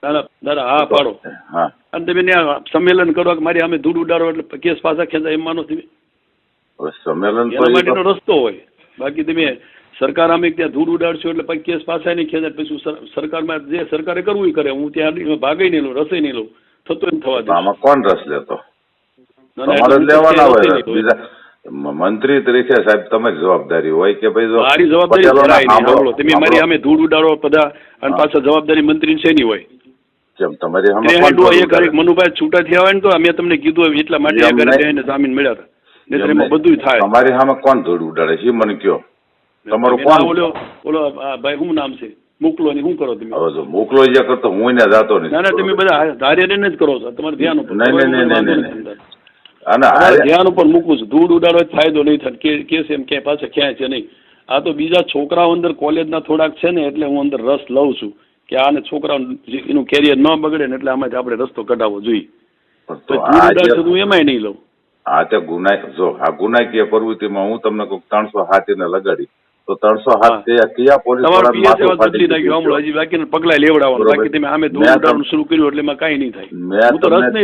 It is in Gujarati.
દાદા હા પાડો. હા અને તમે ત્યાં સંમેલન કરો કે મારી સામે ધૂળ ઉડાડો એટલે કેસ પાછા ખેંચાય એમ માનો તમે? હવે સંમેલન એના માટેનો રસ્તો હોય. બાકી તમે સરકાર સામે ત્યાં ધૂળ ઉડાડશો એટલે પછી કેસ પાછા નહીં ખેંચાય. પછી સરકારમાં જે સરકારે કરવું એ કરે. હું ત્યાં ભાગી નહીં લઉં, રસોઈ નહીં લઉં, થતો એમ થવા દે. આમાં કોણ રસ લેતો? તમારે લેવાના હોય. બીજા મંત્રી તરીકે સાહેબ તમારી જવાબદારી હોય કે ભાઈ જો મારી જવાબદારી જરાય નહીં. સાંભળો, તમે મારી સામે ધૂળ ઉડાડો બધા અને પાછા જવાબદારી મંત્રી છે નહીં હોય. કેમ તમારી સામે મનુભાઈ છૂટા થયા હોય ને તો અમે તમને કીધું એટલા માટે આ ઘરે જઈને જામીન મળ્યા હતા. નહીંતર એમાં બધું થાય. તમારી સામે કોણ ધૂળ ઉડાડે છે મને કયો? તમારું કોણ? ઓલો ભાઈ શું નામ છે મોકલો ને શું કરો તમે? હવે જો મોકલો જે કરતો હું એને જાતો નહીં. ના ના, તમે બધા ધાર્ય જ કરો છો. તમારે ધ્યાન ઉપર નહીં. ધ્યાન ઉપર મૂકવું છે. ધૂળ ઉડાડો ફાયદો નહીં થાય. કેસ એમ ક્યાંય પાછા ક્યાંય છે નહીં. આ તો બીજા છોકરાઓ અંદર કોલેજના થોડાક છે ને એટલે હું અંદર રસ લઉં છું કે આને છોકરાઓ એનું કેરિયર ન બગડે ને એટલે આમાંથી આપણે રસ્તો કઢાવવો જોઈએ. તો ધૂળ ઉડાડશે તો હું એમાંય નહીં લઉં. આ તે આ ગુનાકીય પ્રવૃત્તિમાં હું તમને કોઈ 307 ને લગાડી તો 307 કયા પોલીસ બદલી નાખ્યું હમણાં હજી બાકી પગલા લેવડાવવાનું. બાકી તમે આમે ધૂળ ઉડાડવાનું શરૂ કર્યું એટલે એમાં કઈ નહીં થાય. હું તો રસ નહીં